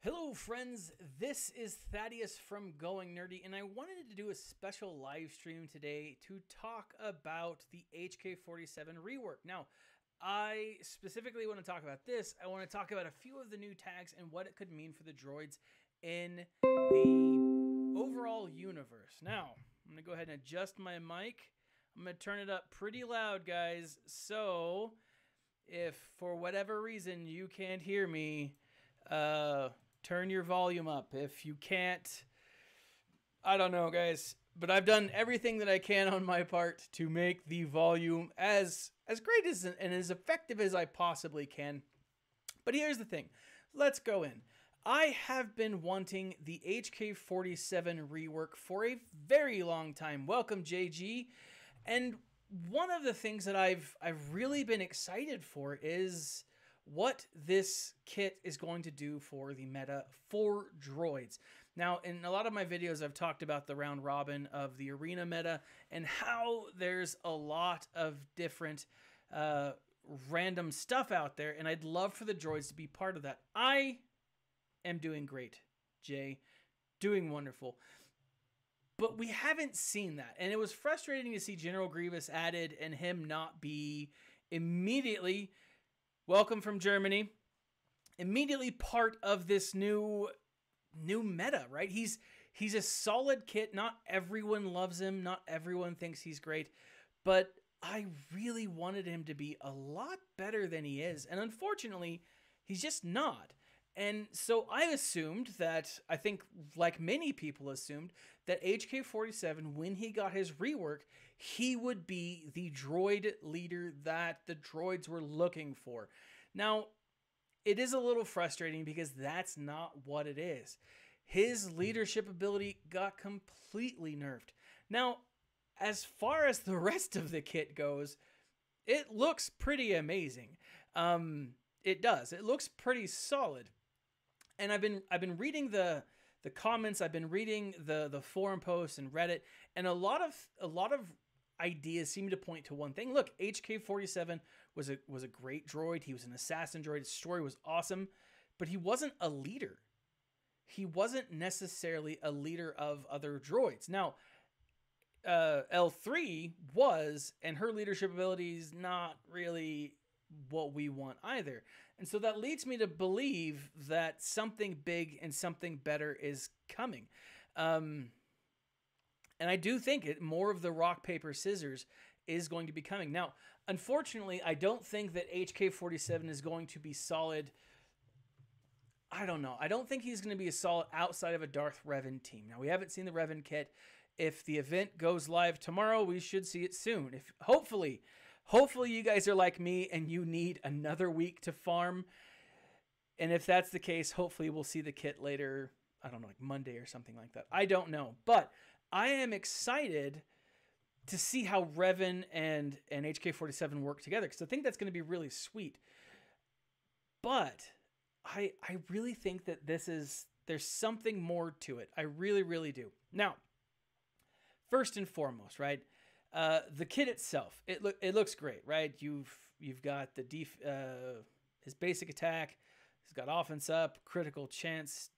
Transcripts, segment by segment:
Hello friends, this is Thaddeus from Going Nerdy, and I wanted to do a special live stream today to talk about the Hk-47 rework. Now, I specifically want to talk about this. I want to talk about a few of the new tags and what it could mean for the droids in the overall universe. Now, I'm going to go ahead and adjust my mic. I'm going to turn it up pretty loud, guys, so if for whatever reason you can't hear me, turn your volume up. If you can't, I don't know, guys, but I've done everything that I can on my part to make the volume as great as and as effective as I possibly can. But here's the thing. Let's go in. I have been wanting the Hk-47 rework for a very long time. Welcome, JG. And one of the things that I've really been excited for is what this kit is going to do for the meta for droids. Now, in a lot of my videos, I've talked about the round robin of the arena meta and how there's a lot of different random stuff out there, and I'd love for the droids to be part of that. I am doing great, Jay. Doing wonderful. But we haven't seen that, and it was frustrating to see General Grievous added and him not be immediately... Welcome from Germany. Immediately part of this new meta, right? He's a solid kit. Not everyone loves him. Not everyone thinks he's great. But I really wanted him to be a lot better than he is. And unfortunately, he's just not. And so I assumed that, I think like many people assumed, that Hk-47, when he got his rework, he would be the droid leader that the droids were looking for. Now, it is a little frustrating because that's not what it is. His leadership ability got completely nerfed. Now, as far as the rest of the kit goes, it looks pretty amazing. It does. It looks pretty solid. And I've been reading the comments, I've been reading the forum posts and Reddit, and a lot of ideas seem to point to one thing. Look, Hk-47 was a great droid. He was an assassin droid. His story was awesome, but he wasn't a leader. He wasn't necessarily a leader of other droids. Now, L3 was, and her leadership abilities not really what we want either. And so that leads me to believe that something big and something better is coming. And I do think more of the rock, paper, scissors is going to be coming. Now, unfortunately, I don't think that Hk-47 is going to be solid. I don't know. I don't think he's going to be a solid outside of a Darth Revan team. Now, we haven't seen the Revan kit. If the event goes live tomorrow, we should see it soon. Hopefully you guys are like me and you need another week to farm. And if that's the case, hopefully we'll see the kit later, I don't know, like Monday or something like that. I don't know. But I am excited to see how Revan and Hk-47 work together, because I think that's going to be really sweet. But I really think that there's something more to it. I really, really do. Now, first and foremost, right? The kit itself, it looks great, right? You've got his basic attack. He's got offense up, critical chance,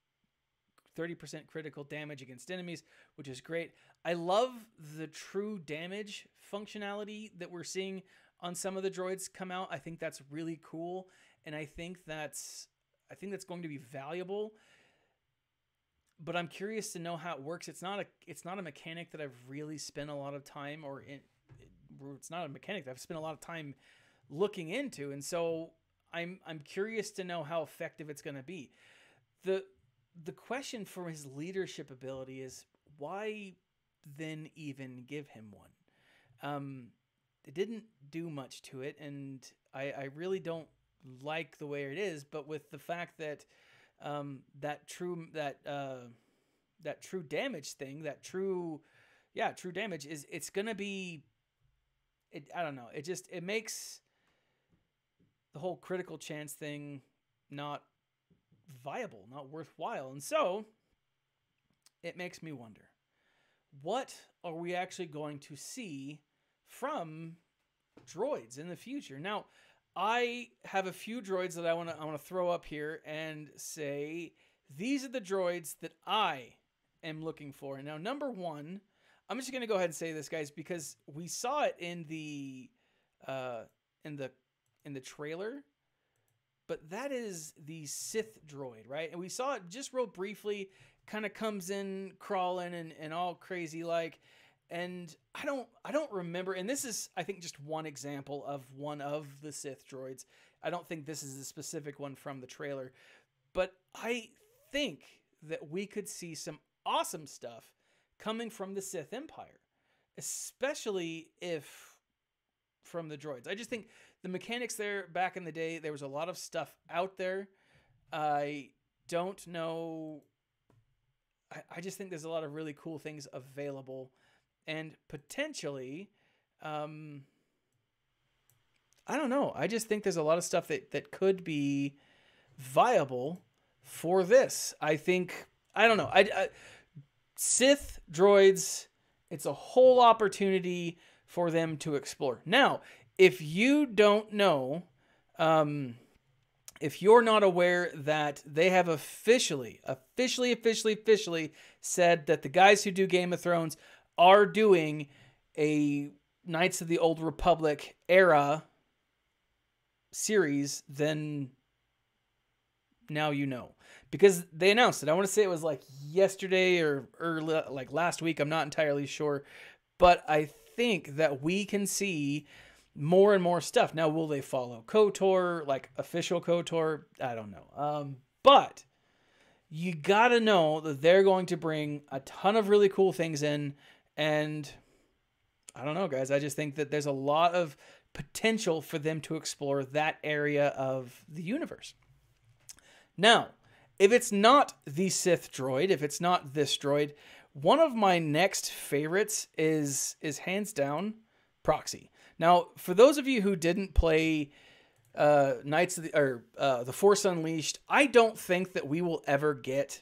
30% critical damage against enemies, which is great. I love the true damage functionality that we're seeing on some of the droids come out. I think that's really cool, and I think that's going to be valuable. But I'm curious to know how it works. It's not a mechanic that I've really spent a lot of time, it's not a mechanic that I've spent a lot of time looking into, and so I'm curious to know how effective it's going to be. The question for his leadership ability is, why then even give him one? It didn't do much to it, and I really don't like the way it is. But with the fact that that true damage thing, true damage it's gonna be, I don't know, it makes the whole critical chance thing not viable, not worthwhile. And so it makes me wonder, what are we actually going to see from droids in the future? Now, I have a few droids that I want to throw up here and say these are the droids that I am looking for. Now, number one, I'm just going to go ahead and say this, guys, because we saw it in the trailer, but that is the Sith droid, right? And we saw it just real briefly, kind of comes in crawling and all crazy like. And I don't remember, and this is, I think, just one example of one of the Sith droids. I don't think this is a specific one from the trailer, but I think that we could see some awesome stuff coming from the Sith Empire, especially if from the droids. I just think the mechanics there back in the day, there was a lot of stuff out there. I don't know. I just think there's a lot of really cool things available. And potentially, I don't know. I just think there's a lot of stuff that could be viable for this. I don't know. Sith droids, it's a whole opportunity for them to explore. Now, if you don't know, if you're not aware that they have officially said that the guys who do Game of Thrones are doing a Knights of the Old Republic era series, then now you know. Because they announced it. I want to say it was like yesterday or early, like last week. I'm not entirely sure. But I think that we can see more and more stuff. Now, will they follow KOTOR, like official KOTOR? I don't know. But you got to know that they're going to bring a ton of really cool things in. And I don't know, guys. I just think that there's a lot of potential for them to explore that area of the universe. Now, if it's not the Sith droid, if it's not this droid, one of my next favorites is hands down Proxy. Now, for those of you who didn't play The Force Unleashed, I don't think that we will ever get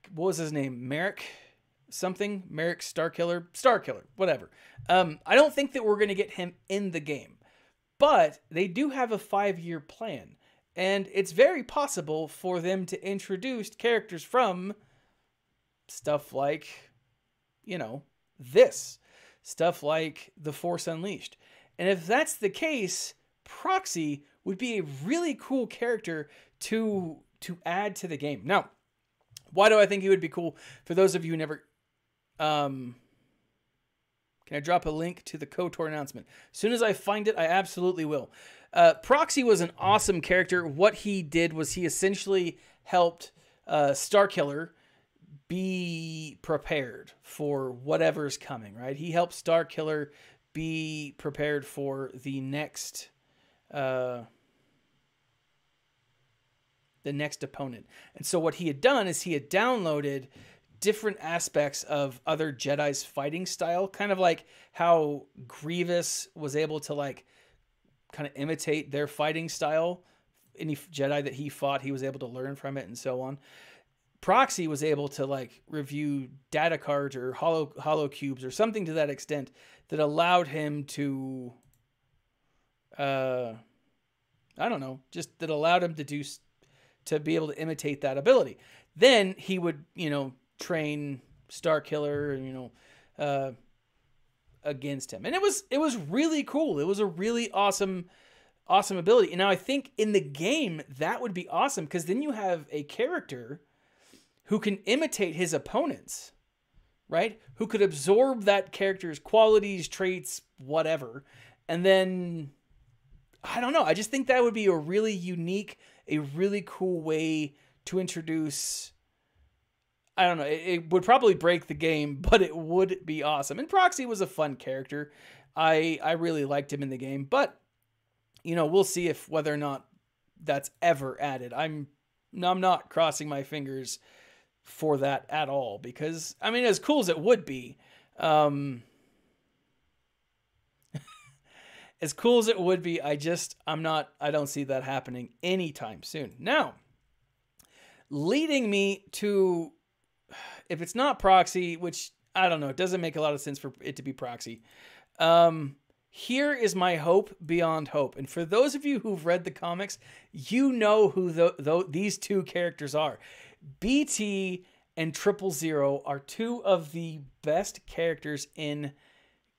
what was his name? Merrick Starkiller, whatever. I don't think that we're going to get him in the game, but they do have a 5-year plan, and it's very possible for them to introduce characters from stuff like, this stuff like The Force Unleashed. And if that's the case, Proxy would be a really cool character to add to the game. Now, why do I think he would be cool? For those of you who never... can I drop a link to the KOTOR announcement? As soon as I find it, I absolutely will. Proxy was an awesome character. What he did was he essentially helped Starkiller be prepared for whatever's coming, right? He helped Starkiller be prepared for the next opponent. And so what he had done is he had downloaded different aspects of other Jedi's fighting style, kind of like how Grievous was able to like kind of imitate their fighting style. Any Jedi that he fought, he was able to learn from it and so on. Proxy was able to like review data cards or hollow cubes or something to that extent that allowed him to, that allowed him to be able to imitate that ability. Then he would, train Starkiller, against him. And it was really cool. It was a really awesome ability. And now I think in the game that would be awesome, because then you have a character who can imitate his opponents, right? Who could absorb that character's qualities, traits, whatever. And then, I don't know. I just think that would be a really unique, a really cool way to introduce... I don't know. It would probably break the game, but it would be awesome. And Proxy was a fun character. I really liked him in the game, but we'll see if whether or not that's ever added. I'm not crossing my fingers for that at all, because as cool as it would be, as cool as it would be, I don't see that happening anytime soon. Now, leading me to, if it's not Proxy, which I don't know, it doesn't make a lot of sense for it to be Proxy. here is my hope beyond hope. And for those of you who've read the comics, you know who these two characters are. BT and 000 are two of the best characters in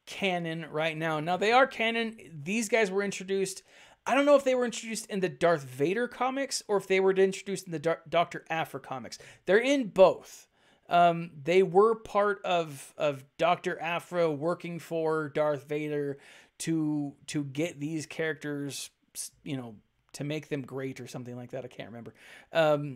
canon right now. Now, they are canon. These guys were introduced. I don't know if they were introduced in the Darth Vader comics or if they were introduced in the Dr. Aphra comics. They're in both. They were part of Dr. Aphra working for Darth Vader to get these characters, you know, to make them great or something like that. I can't remember.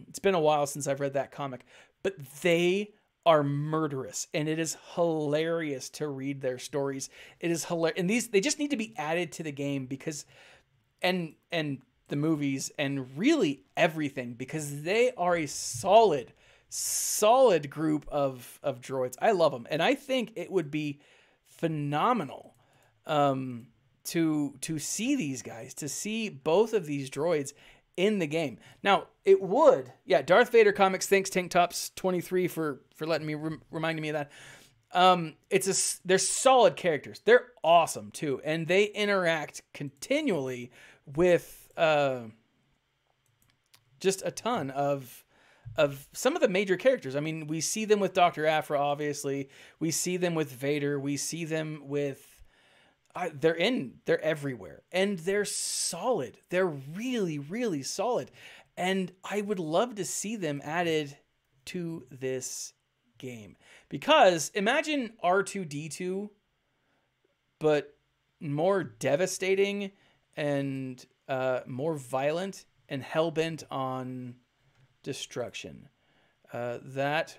It's been a while since I've read that comic, but they are murderous, and it is hilarious to read their stories. It is hilarious, and they just need to be added to the game because, and the movies, and really everything, because they are a solid group of droids. I love them, and I think it would be phenomenal to see these guys, to see both of these droids in the game. Now, it would, yeah, Darth Vader Comics, thanks Tank Tops 23 for letting me reminding me of that. They're solid characters. They're awesome too, and they interact continually with just a ton of some of the major characters. I mean, we see them with Dr. Aphra, obviously. We see them with Vader. We see them with they're everywhere, and they're solid. They're really, really solid. And I would love to see them added to this game, because imagine R2-D2, but more devastating and more violent and hellbent on destruction. That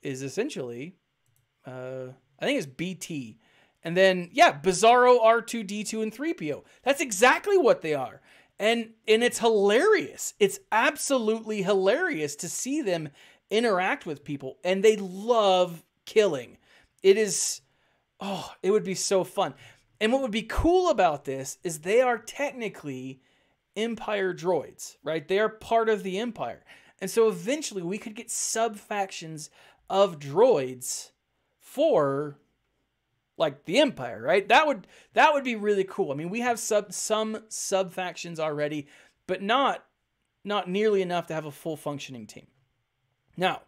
is essentially, I think it's BT. And then, yeah, Bizarro, R2-D2, and 3PO. That's exactly what they are. And it's hilarious. It's absolutely hilarious to see them interact with people. And they love killing. It would be so fun. And what would be cool about this is they are technically Empire droids, right? They are part of the Empire. And so eventually we could get sub-factions of droids for, like, the Empire, right? That would be really cool. I mean, we have some sub-factions already, but not nearly enough to have a full functioning team. Now,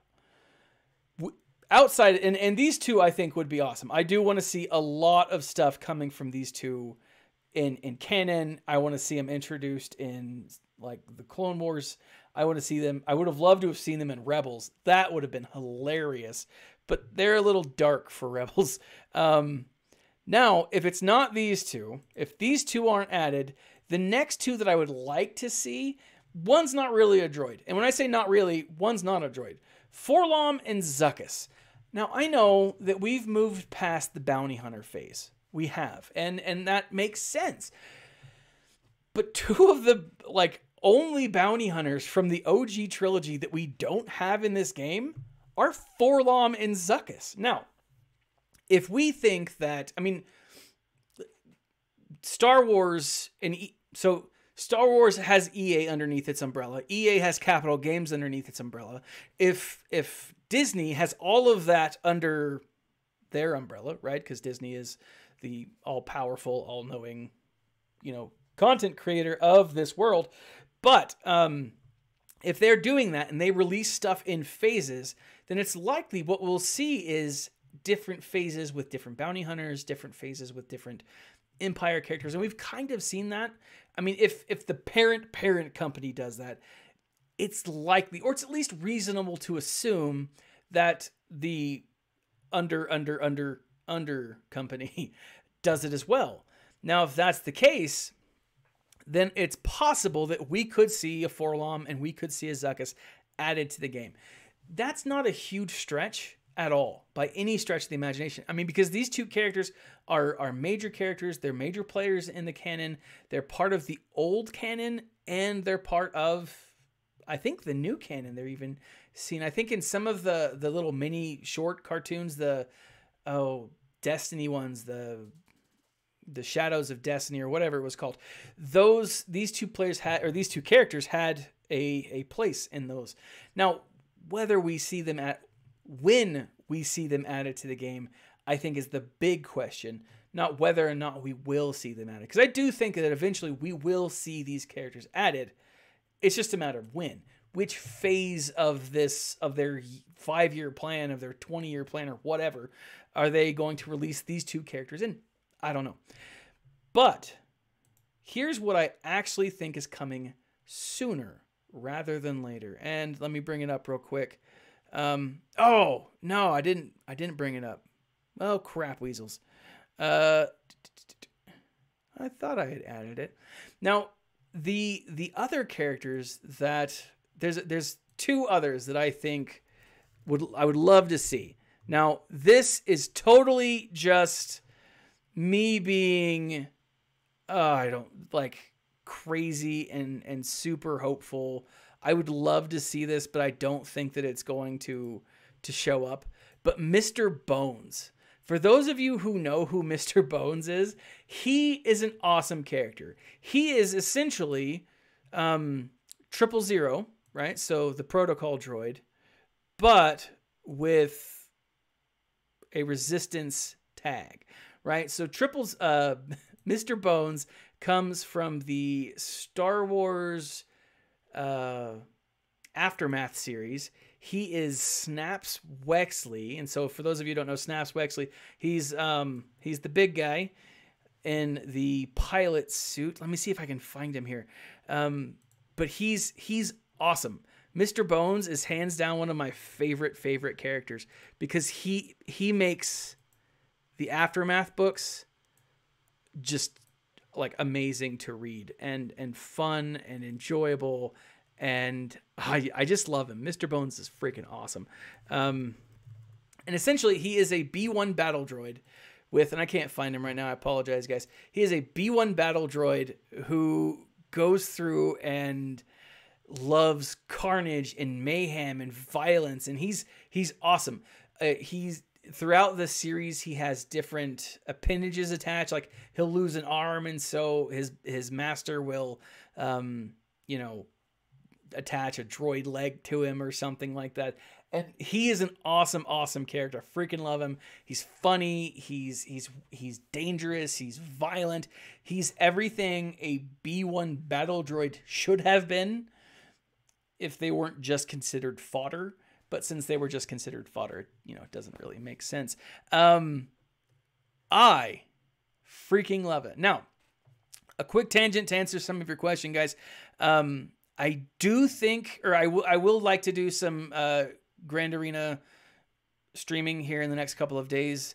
outside, and these two I think would be awesome. I do want to see a lot of stuff coming from these two in canon. I want to see them introduced in, like, the Clone Wars. I want to see them. I would have loved to have seen them in Rebels. That would have been hilarious. But they're a little dark for Rebels. Now, if it's not these two, if these two aren't added, the next two that I would like to see, one's not really a droid. And when I say not really, one's not a droid. 4-LOM and Zuckuss. Now, I know that we've moved past the bounty hunter phase. We have. And that makes sense. But two of the, like, only bounty hunters from the OG trilogy that we don't have in this game are 4-LOM and Zuckuss. Now, if we think that, I mean, Star Wars Star Wars has EA underneath its umbrella. EA has Capital Games underneath its umbrella. If Disney has all of that under their umbrella, right? Because Disney is the all-powerful, all-knowing, content creator of this world. But if they're doing that and they release stuff in phases, then it's likely what we'll see is different phases with different bounty hunters, different phases with different Empire characters. And we've kind of seen that. I mean, if the parent company does that, it's likely, or it's at least reasonable to assume that the under company does it as well. Now, if that's the case, then it's possible that we could see a 4-LOM and we could see a Zuckuss added to the game. That's not a huge stretch at all, by any stretch of the imagination. I mean, because these two characters are major characters, they're major players in the canon, they're part of the old canon, and they're part of, I think, the new canon. They're even seen, I think, in some of the little mini short cartoons, Destiny ones, the Shadows of Destiny, or whatever it was called. These two characters had a place in those. Now, when we see them added to the game, I think is the big question. not whether or not we will see them added. Because I do think that eventually we will see these characters added. It's just a matter of when. Which phase of their 5-year plan, of their 20-year plan, or whatever, are they going to release these two characters in? I don't know. But here's what I actually think is coming sooner rather than later. And let me bring it up real quick. Oh, no, I didn't bring it up. Oh, crap, weasels. I thought I had added it. Now, the other characters that there's two others that I think I would love to see. Now, this is totally just me being I don't like crazy and super hopeful. I would love to see this, but I don't think that it's going to show up. But Mr. Bones. For those of you who know who Mr. Bones is, he is an awesome character. He is essentially 000, right? So the protocol droid, but with a resistance tag, right? So Mr. Bones comes from the Star Wars Aftermath series. He is Snaps Wexley, and so for those of you who don't know Snaps Wexley, he's the big guy in the pilot suit. Let me see if I can find him here. But he's awesome. Mr. Bones is hands down one of my favorite characters because he makes the Aftermath books just like amazing to read and fun and enjoyable. And I just love him. Mr. Bones is freaking awesome. And essentially he is a B1 battle droid with, and I can't find him right now. I apologize, guys. He is a B1 battle droid who goes through and loves carnage and mayhem and violence. And he's awesome. Throughout the series, he has different appendages attached. Like he'll lose an arm, and so his master will, attach a droid leg to him or something like that. And he is an awesome character. I freaking love him. He's funny. He's dangerous. He's violent. He's everything a B1 battle droid should have been if they weren't just considered fodder. But since they were just considered fodder, it doesn't really make sense. I freaking love it. Now, a quick tangent to answer some of your question, guys. I do think, or I will like to do some Grand Arena streaming here in the next couple of days.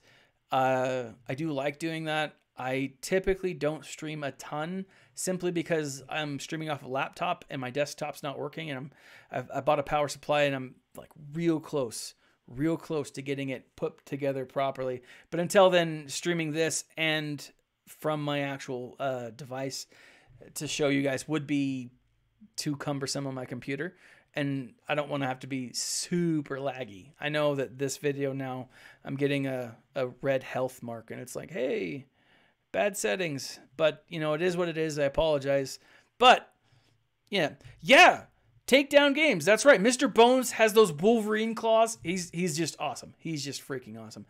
I do like doing that. I typically don't stream a ton simply because I'm streaming off a laptop and my desktop's not working, and I bought a power supply and I'm like real close to getting it put together properly. But until then, streaming this and from my actual device to show you guys would be too cumbersome on my computer, and I don't want to have to be super laggy. I know that this video now I'm getting a red health mark, and it's like, hey, bad settings, but it is what it is. I apologize, but yeah, takedown games. That's right. Mr. Bones has those Wolverine claws. He's just awesome. He's just freaking awesome.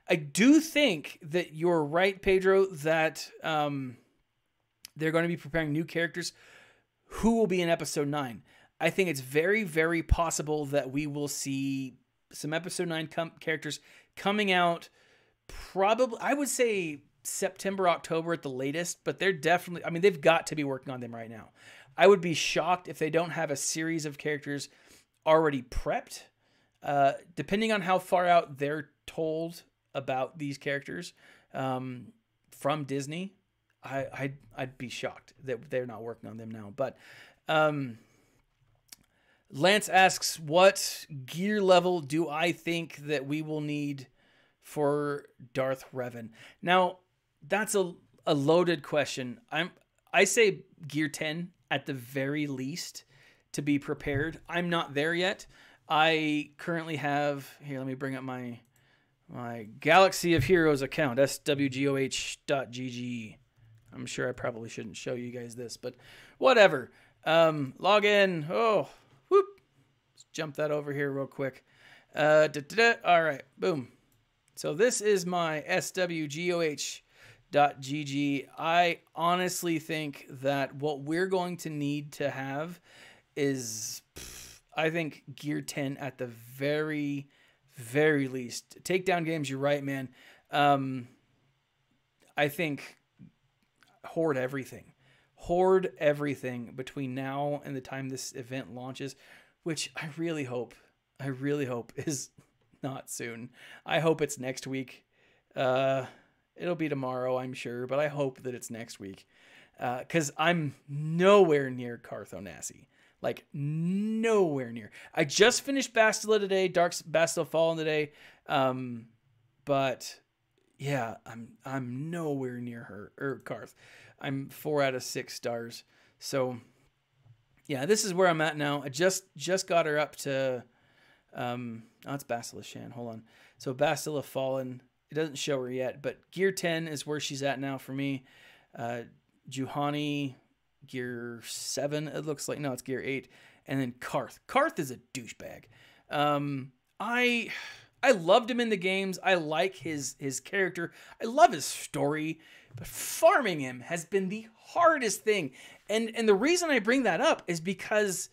I do think that you're right, Pedro, that they're going to be preparing new characters who will be in episode 9. I think it's very, very possible that we will see some episode 9 characters coming out probably, I would say September, October at the latest, but they're definitely, they've got to be working on them right now. I would be shocked if they don't have a series of characters already prepped. Depending on how far out they're told about these characters from Disney, I'd be shocked that they're not working on them now. But Lance asks, what gear level do I think that we will need for Darth Revan? Now, that's a loaded question. I say gear 10 at the very least to be prepared. I'm not there yet. I currently have, here, let me bring up my Galaxy of Heroes account, SWGOH.gg. I'm sure I probably shouldn't show you guys this, but whatever. Log in. Oh, whoop. Let's jump that over here real quick. All right, boom. So this is my SWGOH .gg. I honestly think that what we're going to need to have is, I think, Gear 10 at the very, very least. Takedown games, you're right, man. I think hoard everything. Hoard everything between now and the time this event launches, which I really hope is not soon. I hope it's next week. It'll be tomorrow, I'm sure, but I hope that it's next week. Because I'm nowhere near Carth Onasi. Like, nowhere near. I just finished Bastila today, Dark Bastila Fallen today. But yeah, I'm nowhere near her or Carth. I'm 4 out of 6 stars. So yeah, this is where I'm at now. I just got her up to it's Bastila Shan. Hold on. So Bastila Fallen. It doesn't show her yet, but Gear 10 is where she's at now for me. Juhani, Gear 7, it looks like. No, it's Gear 8. And then Carth. Carth is a douchebag. I loved him in the games. I like his character. I love his story. But farming him has been the hardest thing. And the reason I bring that up is because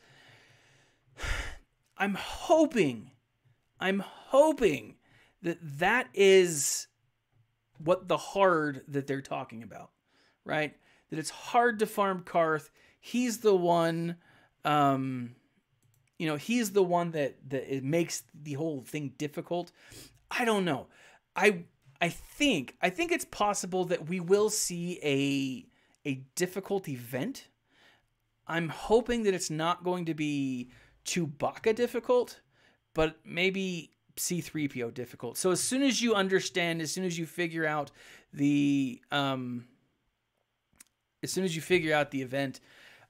I'm hoping that is what the hard that they're talking about, right? That it's hard to farm Carth. He's the one, he's the one that it makes the whole thing difficult. I don't know. I think it's possible that we will see a difficult event. I'm hoping that it's not going to be Chewbacca difficult, but maybe C-3PO difficult. So as soon as you understand, as soon as you figure out the event,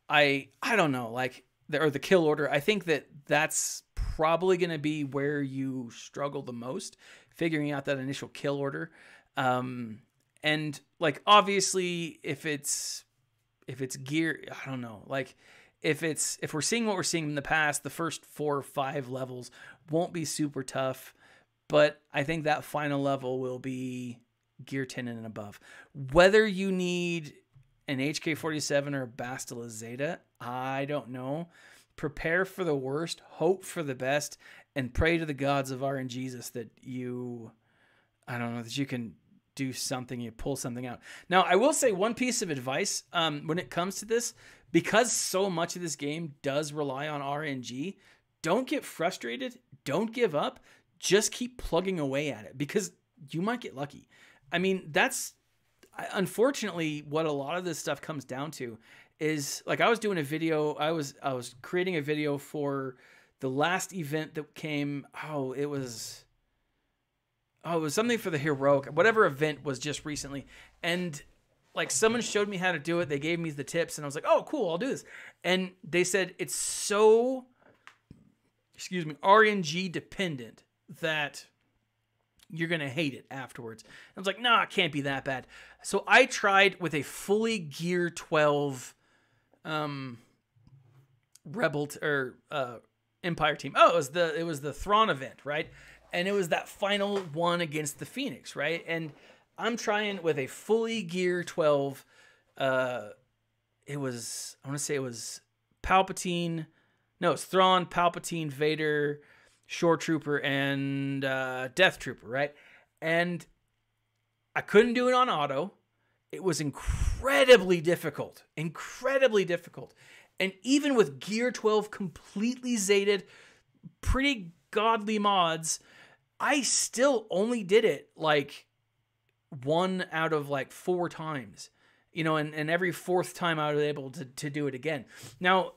I don't know, like the kill order, I think that's probably going to be where you struggle the most, figuring out that initial kill order. And like, obviously if it's gear, I don't know, like if we're seeing what we're seeing in the past, the first 4 or 5 levels won't be super tough, but I think that final level will be Gear 10 and above. Whether you need an Hk-47 or a Bastila Zeta, I don't know. Prepare for the worst, hope for the best, and pray to the gods of RNGesus that you can do something, you pull something out. Now, I will say one piece of advice when it comes to this, because so much of this game does rely on RNG, don't get frustrated, don't give up, just keep plugging away at it, because you might get lucky. I mean, that's unfortunately what a lot of this stuff comes down to. Is like, I was doing a video, I was creating a video for the last event that came, it was something for the heroic, whatever event was just recently, and like someone showed me how to do it, they gave me the tips, and I was like, oh cool, I'll do this. And they said it's so RNG dependent that you're gonna hate it afterwards. And I was like, nah, it can't be that bad. So I tried with a fully Gear 12 Empire team. It was the Thrawn event, right? And it was that final one against the Phoenix, right? And I'm trying with a fully Gear 12. I want to say it was Palpatine. No, it's Thrawn, Palpatine, Vader, Shore Trooper, and Death Trooper, right? And I couldn't do it on auto. It was incredibly difficult. And even with Gear 12 completely zated, pretty godly mods, I still only did it like 1 out of like 4 times, and every 4th time I was able to do it again. Now,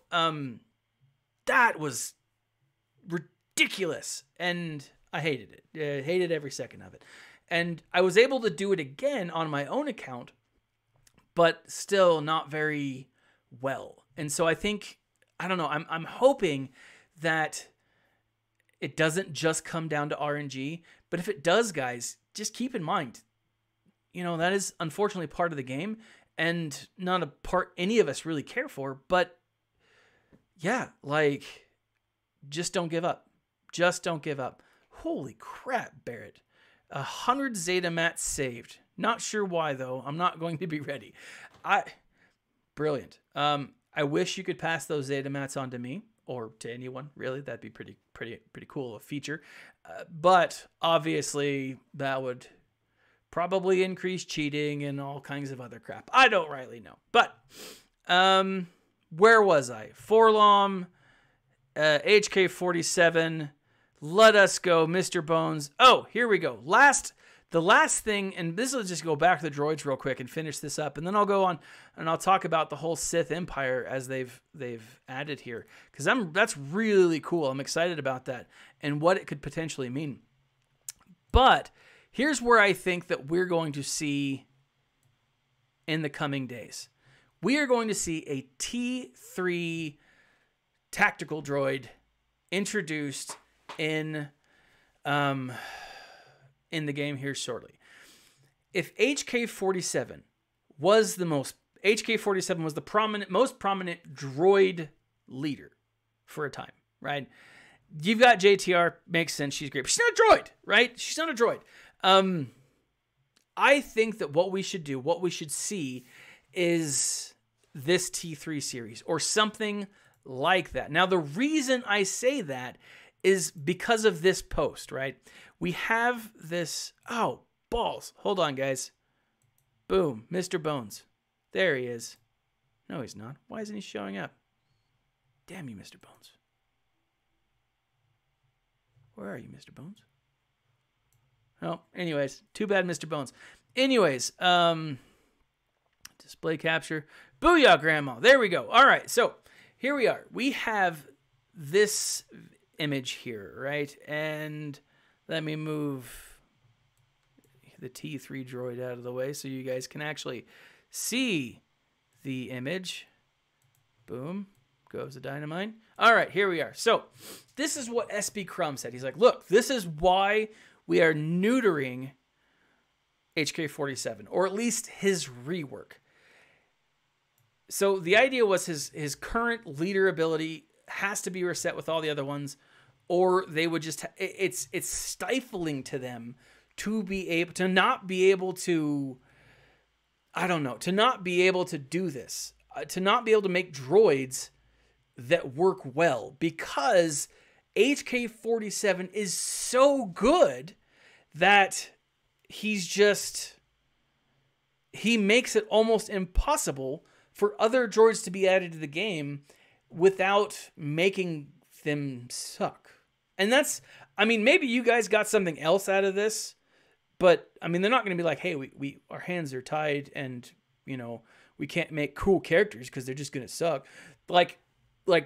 that was ridiculous, and I hated it. I hated every second of it. And I was able to do it again on my own account, but still not very well. And so I think, I don't know, I'm hoping that it doesn't just come down to RNG, but if it does, guys, just keep in mind, that is unfortunately part of the game and not a part any of us really care for, but yeah, like, just don't give up. Just don't give up. Holy crap, Barrett. 100 Zeta mats saved. Not sure why though. I'm not going to be ready. Brilliant. I wish you could pass those data mats on to me or to anyone. Really, that'd be pretty cool, a feature. But obviously, that would probably increase cheating and all kinds of other crap. I don't rightly know. But where was I? Forlom, Hk-47. Let us go, Mr. Bones. Oh, here we go. The last thing, and this will just go back to the droids real quick and finish this up, and then I'll go on and I'll talk about the whole Sith Empire as they've added here, because that's really cool. I'm excited about that and what it could potentially mean. But here's where I think that we're going to see in the coming days. We are going to see a T3 tactical droid introduced in the game here shortly. If Hk-47 was the most prominent droid leader for a time, right? You've got JTR, makes sense. She's great. But she's not a droid, right? She's not a droid. I think that what we should see is this T3 series or something like that. Now, the reason I say that is because of this post, right? We have this, oh, balls. Hold on, guys. Boom, Mr. Bones. There he is. No, he's not. Why isn't he showing up? Damn you, Mr. Bones. Where are you, Mr. Bones? Oh, anyways, too bad, Mr. Bones. Anyways, display capture. Booyah, Grandma. There we go. All right, so here we are. We have this image here, right? And let me move the T3 droid out of the way so you guys can actually see the image. Boom. Goes the dynamite. All right, here we are. So this is what SB Crumb said. He's like, look, this is why we are neutering Hk-47, or at least his rework. So the idea was his current leader ability has to be reset with all the other ones, or they would just it's stifling to them to not be able to do this, to not be able to make droids that work well, because Hk-47 is so good that he makes it almost impossible for other droids to be added to the game without making them suck. And that's, I mean, maybe you guys got something else out of this, but I mean, they're not going to be like, hey, we our hands are tied and, you know, we can't make cool characters because they're just going to suck. Like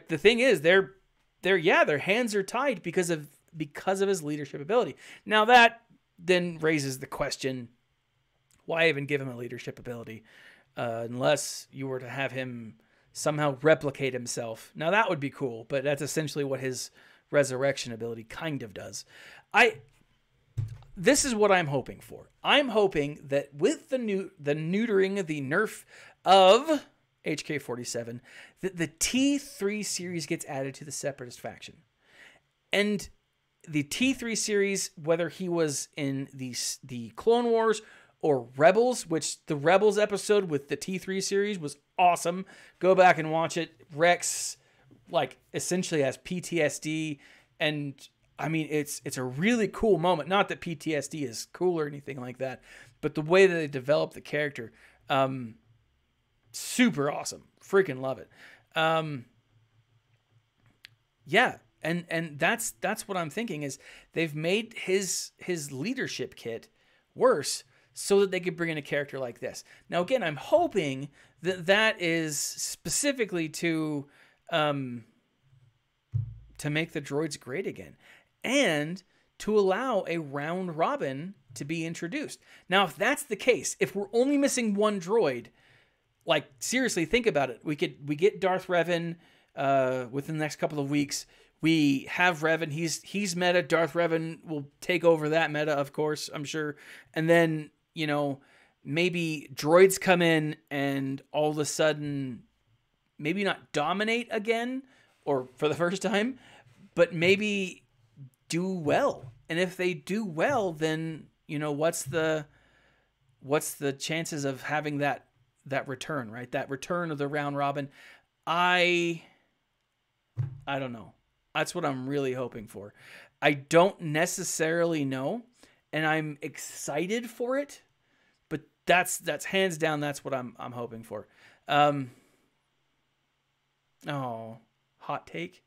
the thing is, their hands are tied because of his leadership ability. Now that then raises the question, why even give him a leadership ability? Unless you were to have him somehow replicate himself. Now that would be cool, but that's essentially what his resurrection ability kind of does. This is what I'm hoping for. I'm hoping that with the neutering, the nerf of Hk-47, that the T3 series gets added to the Separatist faction. And the T3 series, whether he was in the Clone Wars or Rebels, which the Rebels episode with the T3 series was awesome. Go back and watch it. Rex, like, essentially has PTSD, and I mean, it's a really cool moment. Not that PTSD is cool or anything like that, but the way that they develop the character, super awesome. Freaking love it. Yeah, and that's what I'm thinking is they've made his leadership kit worse so that they could bring in a character like this. Now, again, I'm hoping that is specifically to make the droids great again and to allow a round robin to be introduced. Now, if that's the case, if we're only missing one droid, like, seriously, think about it. We get Darth Revan within the next couple of weeks. We have Revan. He's meta. Darth Revan will take over that meta, of course, I'm sure. And then, you know, maybe droids come in and all of a sudden maybe not dominate again or for the first time, but maybe do well. And if they do well, then, you know, what's the what's the chances of having that return, right? That return of the round robin. I don't know. That's what I'm really hoping for. I don't necessarily know, and I'm excited for it, but that's hands down. That's what I'm hoping for. Oh, hot take.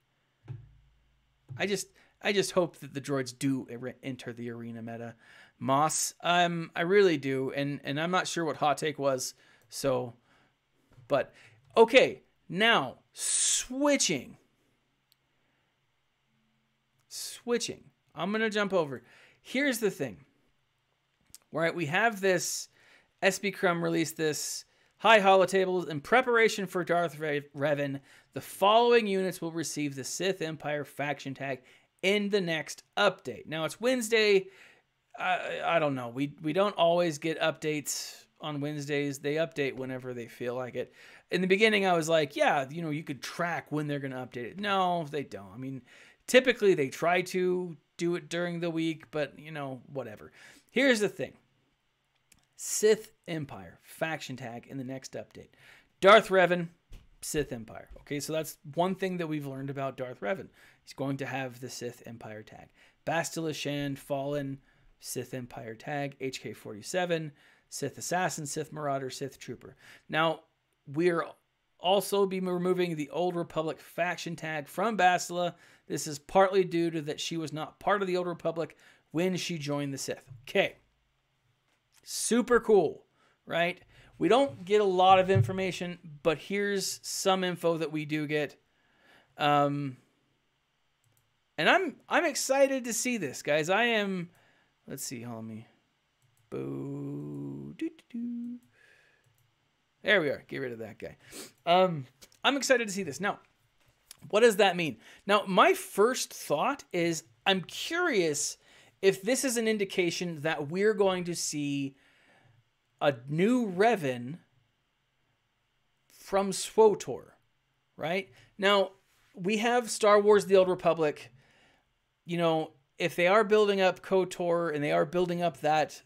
I just hope that the droids do enter the arena meta. Moss, I really do, and I'm not sure what hot take was. So, but okay, now switching. I'm gonna jump over. Here's the thing. Right, we have this SB Crumb released this. Hi holotables, in preparation for Darth Revan, the following units will receive the Sith Empire faction tag in the next update. Now it's Wednesday. I don't know. We don't always get updates on Wednesdays. They update whenever they feel like it. In the beginning, I was like, yeah, you could track when they're going to update it. No, they don't. I mean, typically they try to do it during the week, but whatever. Here's the thing. Sith Empire faction tag in the next update. Darth Revan, Sith Empire. Okay, so that's one thing that we've learned about Darth Revan. He's going to have the Sith Empire tag. Bastila Shan, Fallen, Sith Empire tag. Hk-47, Sith Assassin, Sith Marauder, Sith Trooper. Now, we're also be removing the Old Republic faction tag from Bastila. This is partly due to that she was not part of the Old Republic when she joined the Sith. Okay. Super cool, right? We don't get a lot of information, but here's some info that we do get. And I'm excited to see this, guys. I am. Let's see, hold me. Boo. Doo-doo-doo. There we are. Get rid of that guy. I'm excited to see this. Now, what does that mean? Now, my first thought is I'm curious if this is an indication that we're going to see a new Revan from SWGOH, right? Now, we have Star Wars The Old Republic. If they are building up KOTOR and they are building up that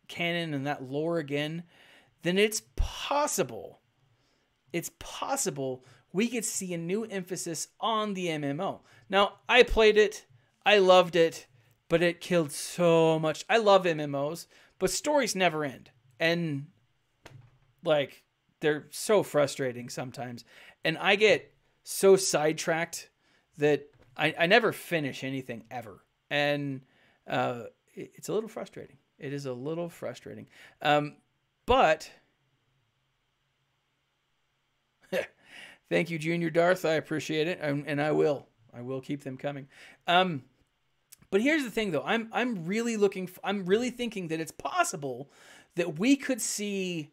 canon and that lore again, then it's possible we could see a new emphasis on the MMO. Now, I played it. I loved it, but it killed so much. I love MMOs, but stories never end. And, they're so frustrating sometimes. And I get so sidetracked that I never finish anything ever. And it's a little frustrating. It is a little frustrating. But thank you, Junior Darth. I appreciate it. And I will keep them coming. But here's the thing, though. I'm really thinking that it's possible that we could see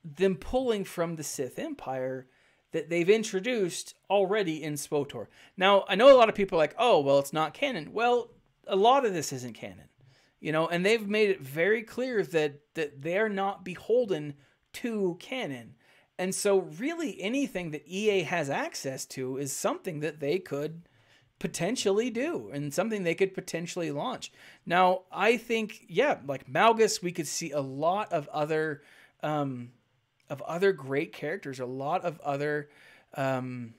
them pulling from the Sith Empire that they've introduced already in SWGOH. Now, I know a lot of people are like, oh, well, it's not canon. Well, a lot of this isn't canon, and they've made it very clear that they're not beholden to canon. And so really anything that EA has access to is something that they could potentially do and something they could potentially launch. Now, I think, like Malgus, we could see a lot of other great characters, a lot of other RSG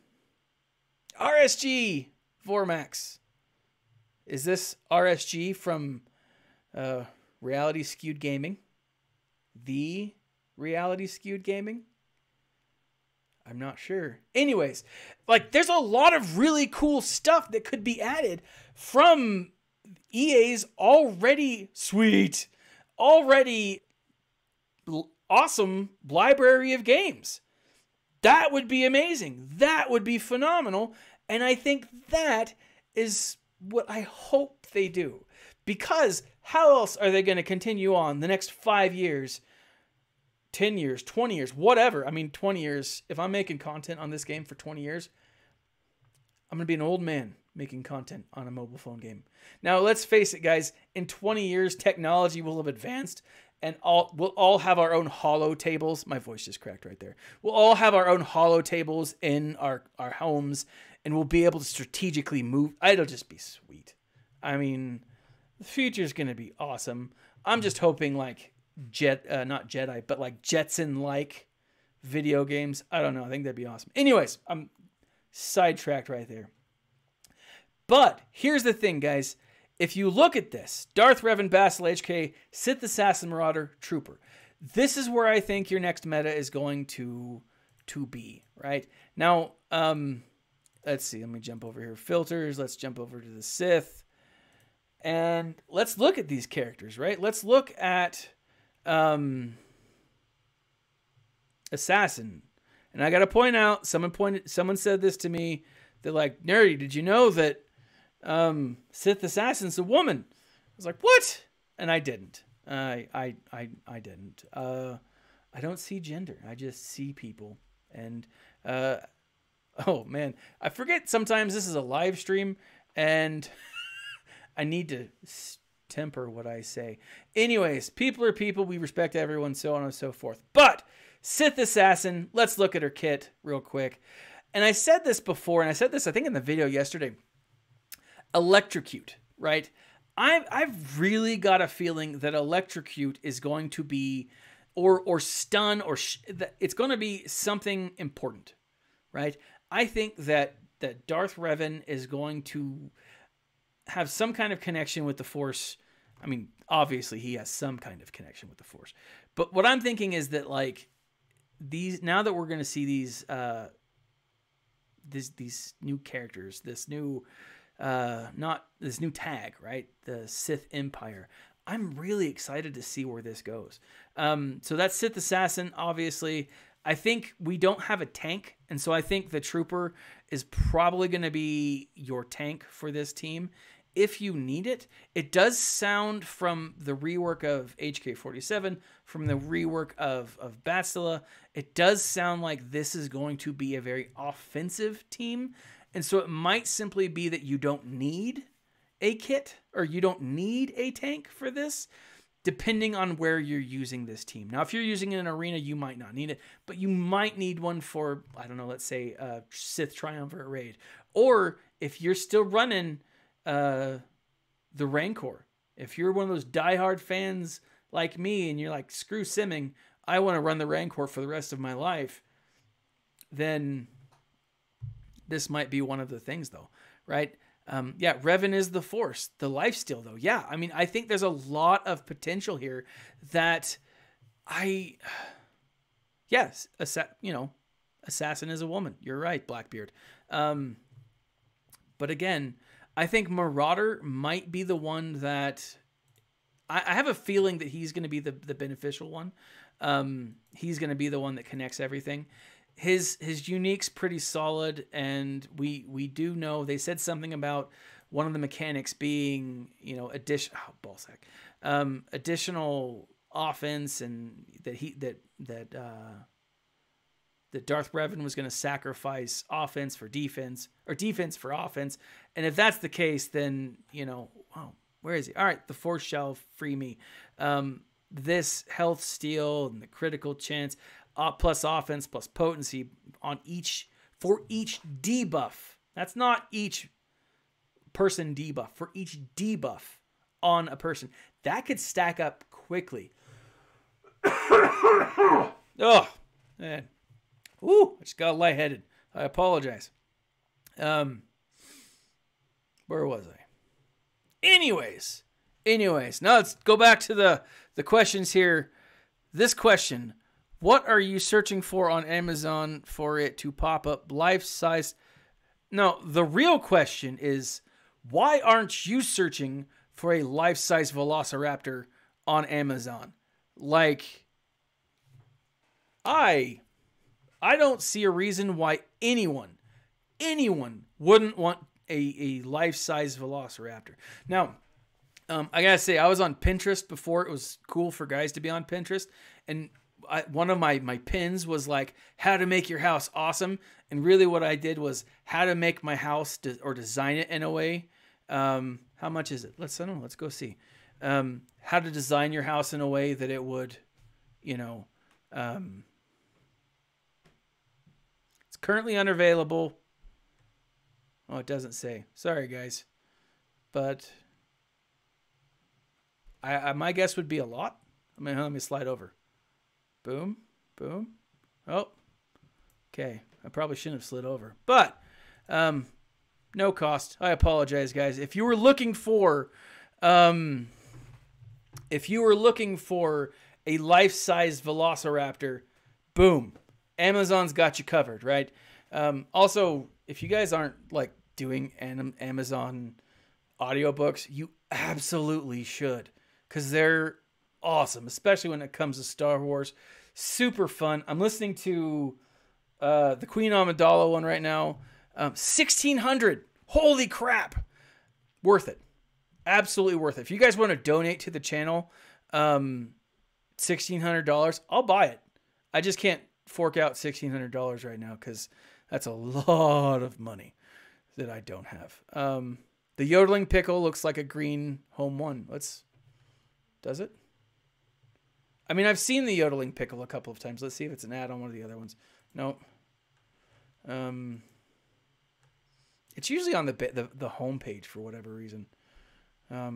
Vormax. Is this RSG from Reality Skewed Gaming? The Reality Skewed Gaming? I'm not sure. Anyways, there's a lot of really cool stuff that could be added from EA's already awesome library of games. That would be amazing. That would be phenomenal. And I think that is what I hope they do. Because how else are they going to continue on the next 5 years, 10 years, 20 years, whatever? I mean, 20 years. If I'm making content on this game for 20 years, I'm going to be an old man making content on a mobile phone game. Now, let's face it, guys. In 20 years, technology will have advanced. And we'll all have our own holo tables. My voice just cracked right there. We'll all have our own holo tables in our homes, and we'll be able to strategically move. It'll just be sweet. I mean, the future's going to be awesome. I'm just hoping like not Jedi, but like Jetson-like video games. I don't know. I think that'd be awesome. Anyways, I'm sidetracked right there. But here's the thing, guys. If you look at this, Darth Revan, Bastila, HK, Sith Assassin, Marauder, Trooper. This is where I think your next meta is going to be, right? Now, let's see. Let me jump over here. Filters. Let's jump over to the Sith. And let's look at these characters, right? Let's look at Assassin. And I got to point out, someone said this to me. They're like, Nerdy, did you know that Sith Assassin's a woman? I was like, what? And I didn't. I didn't. I don't see gender. I just see people. And oh man, I forget sometimes this is a live stream and I need to temper what I say. Anyways, people are people. We respect everyone, so on and so forth. But Sith Assassin, let's look at her kit real quick. And I said this before, and I said this, I think, in the video yesterday. Electrocute, right? I've really got a feeling that Electrocute is going to be, or stun, or it's going to be something important, right? I think that Darth Revan is going to have some kind of connection with the Force. I mean, obviously he has some kind of connection with the Force. But what I'm thinking is that, like, now that we're going to see these new characters, this new tag, right? The Sith Empire. I'm really excited to see where this goes. So that's Sith Assassin, obviously. I think we don't have a tank, and so I think the Trooper is probably going to be your tank for this team if you need it. It does sound, from the rework of Hk-47, from the rework of Bastila, it does sound like this is going to be a very offensive team. And so it might simply be that you don't need a kit, or you don't need a tank for this, depending on where you're using this team. Now, if you're using it in an arena, you might not need it, but you might need one for, I don't know, let's say Sith Triumvirate Raid. Or if you're still running the Rancor, if you're one of those diehard fans like me and you're like, screw simming, I want to run the Rancor for the rest of my life, then this might be one of the things, though, right? Yeah, Revan is the Force. The lifesteal, though, yeah. I mean, I think there's a lot of potential here that yes, Assassin is a woman. You're right, Blackbeard. But again, I think Marauder might be the one that I have a feeling that he's going to be the beneficial one. He's going to be the one that connects everything. His unique's pretty solid, and we do know they said something about one of the mechanics being, additional offense, and that Darth Revan was going to sacrifice offense for defense, or defense for offense. And if that's the case, then, where is he? All right, the Force shall free me. This health steal and the critical chance, plus offense, plus potency for each debuff. That's not each person debuff. For each debuff on a person. That could stack up quickly. Oh, man. Woo, I just got lightheaded. I apologize. Where was I? Anyways, now let's go back to the questions here. This question: what are you searching for on Amazon for it to pop up life-size? No, the real question is, why aren't you searching for a life-size Velociraptor on Amazon? Like, I don't see a reason why anyone wouldn't want a life-size Velociraptor. Now, I gotta say, I was on Pinterest before it was cool for guys to be on Pinterest, and one of my pins was like, how to make your house awesome. And really what I did was how to make my house or design it in a way. How much is it? Let's go see. How to design your house in a way that it would, it's currently unavailable. Oh, it doesn't say. Sorry, guys. But My guess would be a lot. I mean, let me slide over. Boom, boom. Oh, okay. I probably shouldn't have slid over, but no cost. I apologize, guys. If you were looking for, a life-size Velociraptor, boom, Amazon's got you covered, right? Also, if you guys aren't like doing Amazon audiobooks, you absolutely should, because they're awesome, especially when it comes to Star Wars. Super fun. I'm listening to the Queen Amidala one right now. 1,600. Holy crap. Worth it. Absolutely worth it. If you guys want to donate to the channel, $1,600, I'll buy it. I just can't fork out $1,600 right now because that's a lot of money that I don't have. The yodeling pickle looks like a green home one. Does it? I mean, I've seen the yodeling pickle a couple of times. Let's see if it's an ad on one of the other ones. Nope. It's usually on the home page for whatever reason. I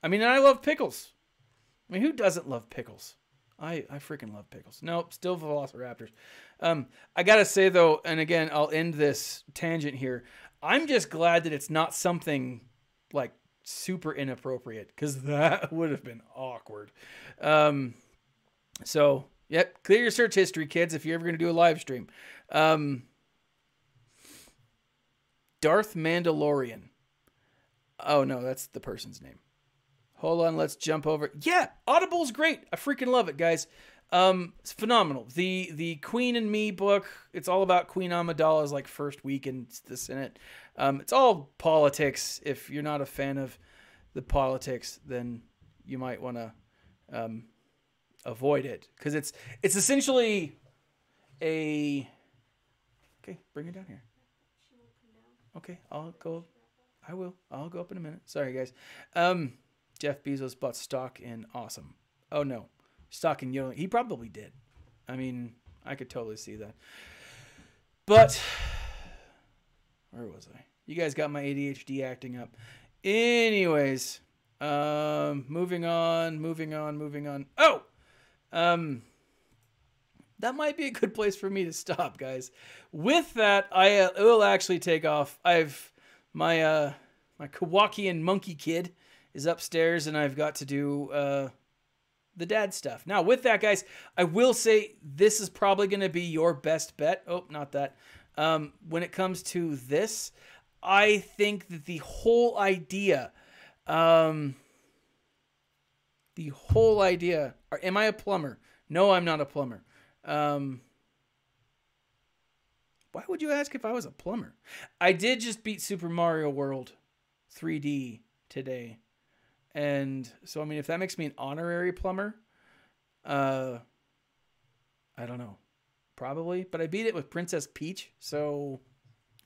mean, I love pickles. I mean, who doesn't love pickles? I freaking love pickles. Nope, still Velociraptors. I gotta say though, and again, I'll end this tangent here. I'm just glad that it's not something like super inappropriate, because that would have been awkward. So, yep, clear your search history, kids, if you're ever going to do a live stream. Darth Mandalorian. Oh, no, that's the person's name. Hold on, let's jump over. Yeah, Audible's great. I freaking love it, guys. It's phenomenal. The Queen and Me book, it's all about Queen Amidala's like first week in the Senate. It's all politics. If you're not a fan of the politics, then you might want to avoid it, because it's essentially a... Okay, bring it down here. Okay, I'll go. I will. I'll go up in a minute. Sorry, guys. Jeff Bezos bought stock in Awesome. Oh, no. Stock in Yodeling. He probably did. I mean, I could totally see that. But, where was I? You guys got my ADHD acting up. Anyways, moving on. Oh! That might be a good place for me to stop, guys. With that, I will actually take off. I've my Kowakian monkey kid is upstairs, and I've got to do the dad stuff. Now, with that, guys, I will say this is probably going to be your best bet. Oh, not that. When it comes to this, I think that the whole idea. Am I a plumber? No, I'm not a plumber. Why would you ask if I was a plumber? I did just beat Super Mario World 3D today. And so, I mean, if that makes me an honorary plumber, I don't know. Probably. But I beat it with Princess Peach, so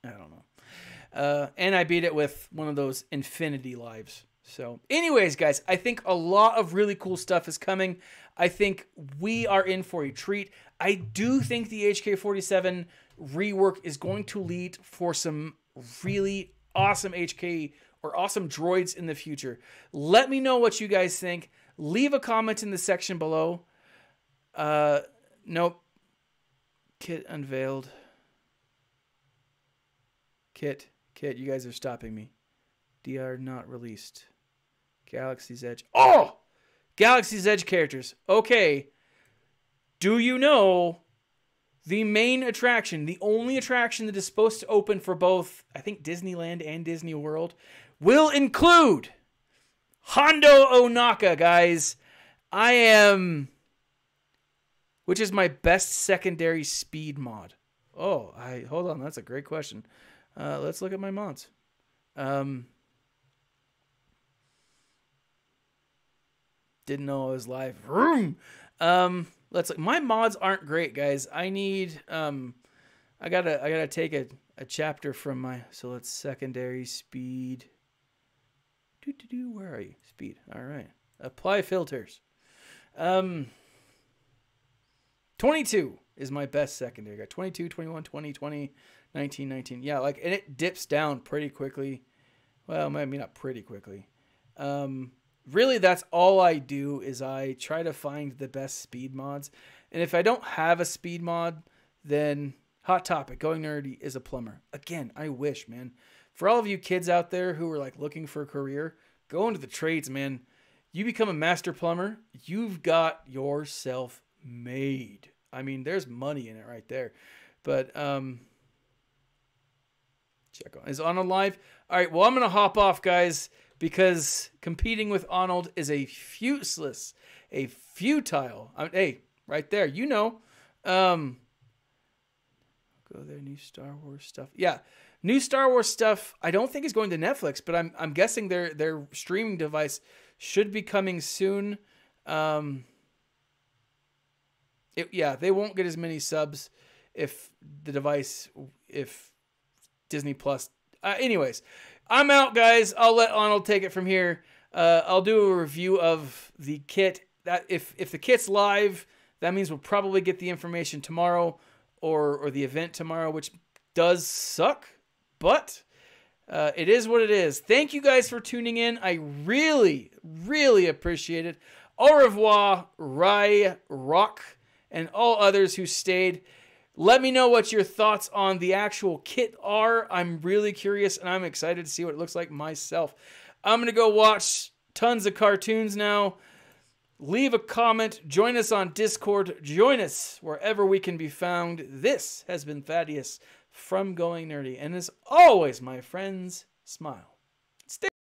I don't know. And I beat it with one of those infinity lives. So anyways, guys, I think a lot of really cool stuff is coming. I think we are in for a treat. I do think the Hk-47 rework is going to lead for some really awesome HK or awesome droids in the future. Let me know what you guys think. Leave a comment in the section below. Nope. Kit unveiled. Kit, you guys are stopping me. DR not released. Galaxy's Edge. Oh! Galaxy's Edge characters. Okay. Do you know the main attraction, the only attraction that is supposed to open for both, I think, Disneyland and Disney World, will include Hondo Ohnaka, guys. Which is my best secondary speed mod? Oh, hold on. That's a great question. Let's look at my mods. Didn't know I was live. Vroom. Let's look. My mods aren't great, guys. I need I gotta take a chapter from my, so let's secondary speed. Where are you? Speed. All right. Apply filters. 22 is my best secondary. Got 22, 21, 20, 20, 19, 19. Yeah, like, and it dips down pretty quickly. Well, maybe not pretty quickly. really that's all I do is I try to find the best speed mods. And if I don't have a speed mod, then hot topic, Going Nerdy is a plumber. Again, I wish, man. For all of you kids out there who are like looking for a career, go into the trades, man. You become a master plumber, you've got yourself made. I mean, there's money in it right there. But check on. Is Arnold live? All right, well, I'm going to hop off, guys, because competing with Arnold is a useless, a futile. Hey, right there, you know. Go there, new Star Wars stuff. Yeah, new Star Wars stuff. I don't think is going to Netflix, but I'm guessing their streaming device should be coming soon. Yeah, they won't get as many subs if Disney Plus. Anyways, I'm out, guys. I'll let Arnold take it from here. I'll do a review of the kit. That if the kit's live, that means we'll probably get the information tomorrow or the event tomorrow, which does suck, but it is what it is. Thank you guys for tuning in. I really, really appreciate it. Au revoir, Rye, Rock, and all others who stayed. Let me know what your thoughts on the actual kit are. I'm really curious, and I'm excited to see what it looks like myself. I'm going to go watch tons of cartoons now. Leave a comment. Join us on Discord. Join us wherever we can be found. This has been Thaddeus from Going Nerdy. And as always, my friends, smile. Stay